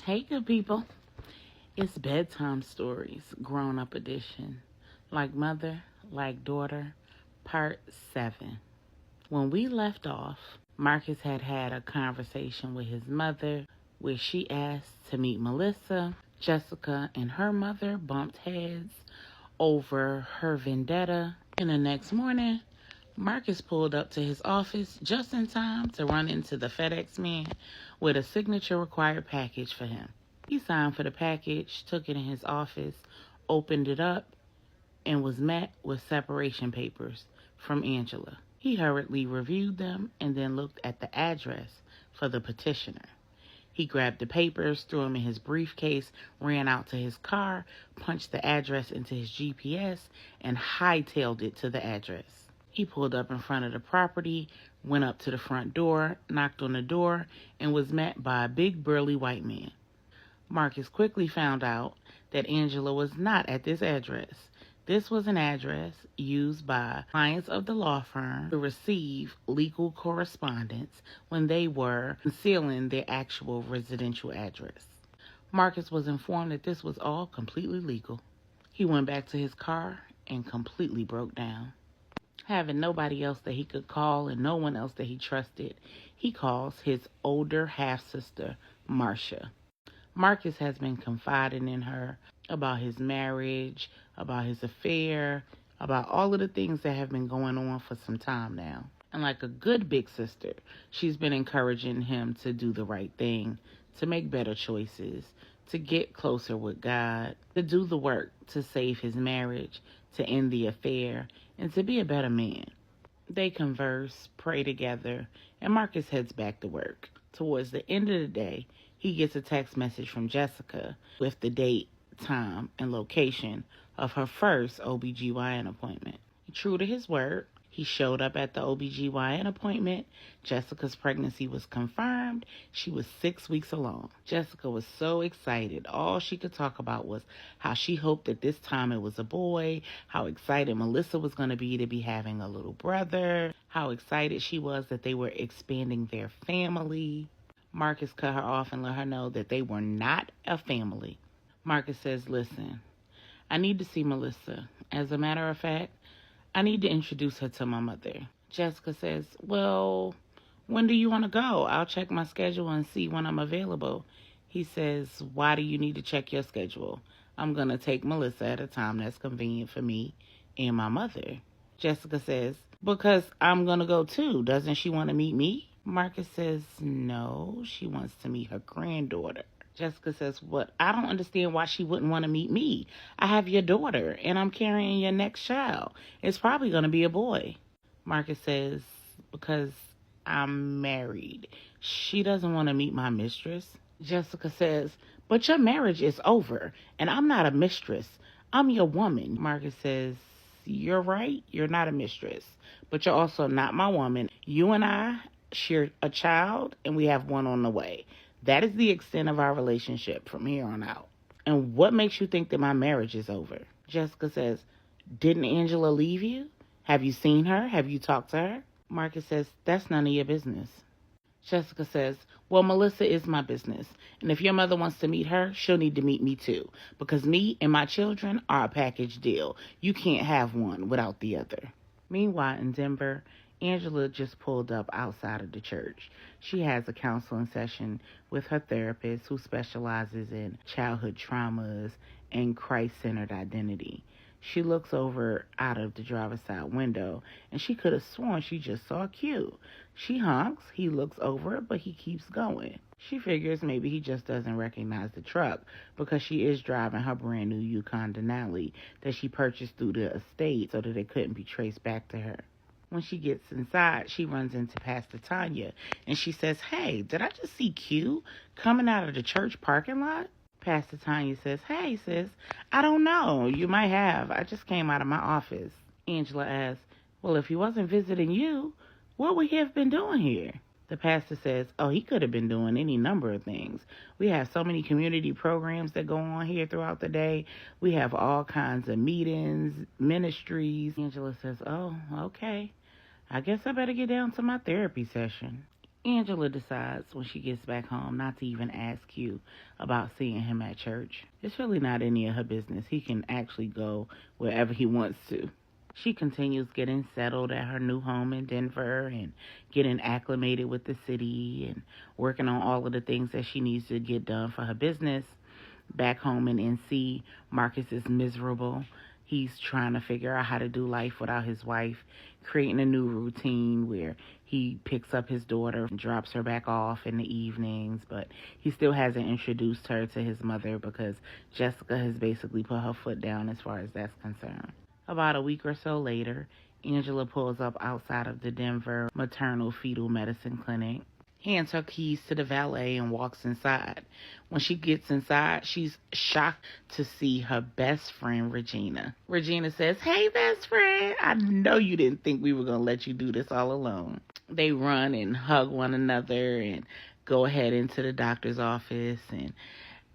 Hey, good people. It's Bedtime Stories, Grown-Up Edition. Like Mother, Like Daughter, Part 7. When we left off, Marcus had a conversation with his mother where she asked to meet Melissa. Jessica and her mother bumped heads over her vendetta. And the next morning, Marcus pulled up to his office just in time to run into the FedEx man with a signature required package for him. He signed for the package, took it in his office, opened it up, and was met with separation papers from Angela. He hurriedly reviewed them and then looked at the address for the petitioner. He grabbed the papers, threw them in his briefcase, ran out to his car, punched the address into his GPS, and hightailed it to the address. He pulled up in front of the property, went up to the front door, knocked on the door, and was met by a big burly white man. Marcus quickly found out that Angela was not at this address. This was an address used by clients of the law firm to receive legal correspondence when they were concealing their actual residential address. Marcus was informed that this was all completely legal. He went back to his car and completely broke down. Having nobody else that he could call and no one else that he trusted, he calls his older half-sister, Marcia. Marcus has been confiding in her about his marriage, about his affair, about all of the things that have been going on for some time now. And like a good big sister, she's been encouraging him to do the right thing, to make better choices, to get closer with God, to do the work to save his marriage, to end the affair, and to be a better man. They converse, pray together, and Marcus heads back to work. Towards the end of the day, he gets a text message from Jessica with the date, time, and location of her first OBGYN appointment. True to his word, he showed up at the OBGYN appointment. Jessica's pregnancy was confirmed. She was 6 weeks along. Jessica was so excited. All she could talk about was how she hoped that this time it was a boy, how excited Melissa was going to be having a little brother, how excited she was that they were expanding their family. Marcus cut her off and let her know that they were not a family. Marcus says, listen, I need to see Melissa. As a matter of fact, I need to introduce her to my mother. Jessica says, well, when do you want to go? I'll check my schedule and see when I'm available. He says, why do you need to check your schedule? I'm going to take Melissa at a time that's convenient for me and my mother. Jessica says, because I'm going to go too. Doesn't she want to meet me? Marcus says, no, she wants to meet her granddaughter. Jessica says, what? I don't understand why she wouldn't want to meet me. I have your daughter, and I'm carrying your next child. It's probably going to be a boy. Marcus says, because I'm married. She doesn't want to meet my mistress. Jessica says, but your marriage is over, and I'm not a mistress. I'm your woman. Marcus says, you're right. You're not a mistress, but you're also not my woman. You and I share a child, and we have one on the way. That is the extent of our relationship from here on out. And what makes you think that my marriage is over? Jessica says, didn't Angela leave you? Have you seen her? Have you talked to her? Marcus says, that's none of your business. Jessica says, well, Melissa is my business. And if your mother wants to meet her, she'll need to meet me too. Because me and my children are a package deal. You can't have one without the other. Meanwhile, in Denver, Angela just pulled up outside of the church. She has a counseling session with her therapist who specializes in childhood traumas and Christ-centered identity. She looks over out of the driver's side window, and she could have sworn she just saw Q. She honks, he looks over, but he keeps going. She figures maybe he just doesn't recognize the truck because she is driving her brand new Yukon Denali that she purchased through the estate so that it couldn't be traced back to her. When she gets inside, she runs into Pastor Tanya, and she says, hey, did I just see Q coming out of the church parking lot? Pastor Tanya says, hey, sis, I don't know. You might have. I just came out of my office. Angela asks, well, if he wasn't visiting you, what would he have been doing here? The pastor says, oh, he could have been doing any number of things. We have so many community programs that go on here throughout the day. We have all kinds of meetings, ministries. Angela says, oh, okay. I guess I better get down to my therapy session. Angela decides when she gets back home not to even ask Q about seeing him at church. It's really not any of her business. He can actually go wherever he wants to. She continues getting settled at her new home in Denver and getting acclimated with the city and working on all of the things that she needs to get done for her business. Back home in NC, Marcus is miserable. He's trying to figure out how to do life without his wife, creating a new routine where he picks up his daughter and drops her back off in the evenings, but he still hasn't introduced her to his mother because Jessica has basically put her foot down as far as that's concerned. About a week or so later, Angela pulls up outside of the Denver maternal fetal medicine clinic, hands her keys to the valet, and walks inside. When she gets inside, she's shocked to see her best friend, Regina. Regina says, "Hey, best friend, I know you didn't think we were going to let you do this all alone." They run and hug one another and go ahead into the doctor's office, and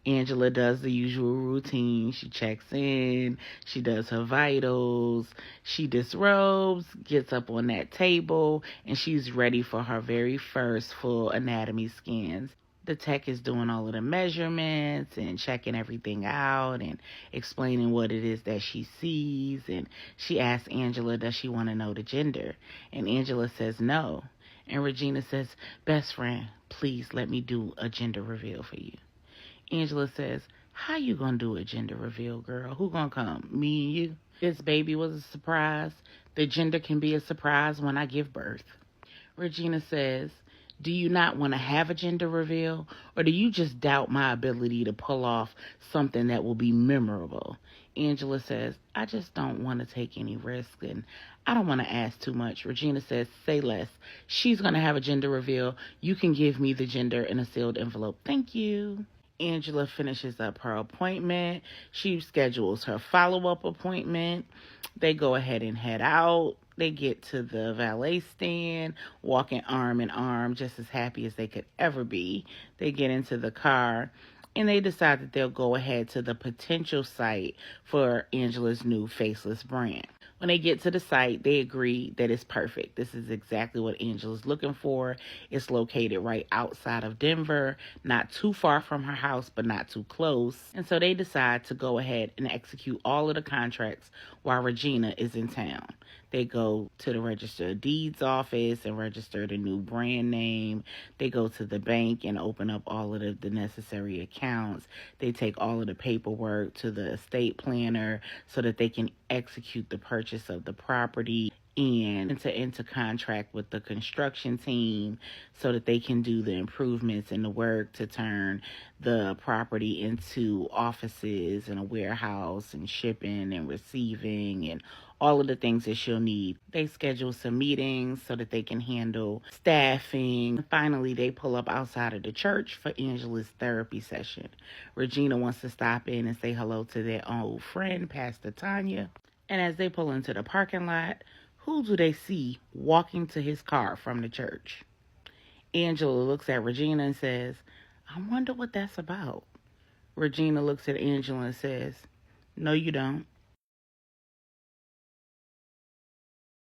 Angela does the usual routine. She checks in, she does her vitals, she disrobes, gets up on that table, and she's ready for her very first full anatomy scans. The tech is doing all of the measurements and checking everything out and explaining what it is that she sees. And she asks Angela, does she want to know the gender? And Angela says no. And Regina says, "Best friend, please let me do a gender reveal for you." Angela says, "How you gonna do a gender reveal, girl? Who gonna come? Me and you? This baby was a surprise. The gender can be a surprise when I give birth." Regina says, "Do you not want to have a gender reveal? Or do you just doubt my ability to pull off something that will be memorable?" Angela says, "I just don't want to take any risk and I don't want to ask too much." Regina says, "Say less. She's going to have a gender reveal. You can give me the gender in a sealed envelope. Thank you." Angela finishes up her appointment. She schedules her follow-up appointment. They go ahead and head out. They get to the valet stand, walking arm in arm, just as happy as they could ever be. They get into the car, and they decide that they'll go ahead to the potential site for Angela's new faceless brand. When they get to the site, they agree that it's perfect. This is exactly what Angela's looking for. It's located right outside of Denver, not too far from her house, but not too close. And so they decide to go ahead and execute all of the contracts while Regina is in town. They go to the Register of Deeds office and register the new brand name. They go to the bank and open up all of the necessary accounts. They take all of the paperwork to the estate planner so that they can execute the purchase of the property and enter into contract with the construction team so that they can do the improvements and the work to turn the property into offices and a warehouse and shipping and receiving and all of the things that she'll need. They schedule some meetings so that they can handle staffing. Finally, they pull up outside of the church for Angela's therapy session. Regina wants to stop in and say hello to their old friend, Pastor Tanya. And as they pull into the parking lot, who do they see walking to his car from the church? Angela looks at Regina and says, "I wonder what that's about." Regina looks at Angela and says, "No, you don't."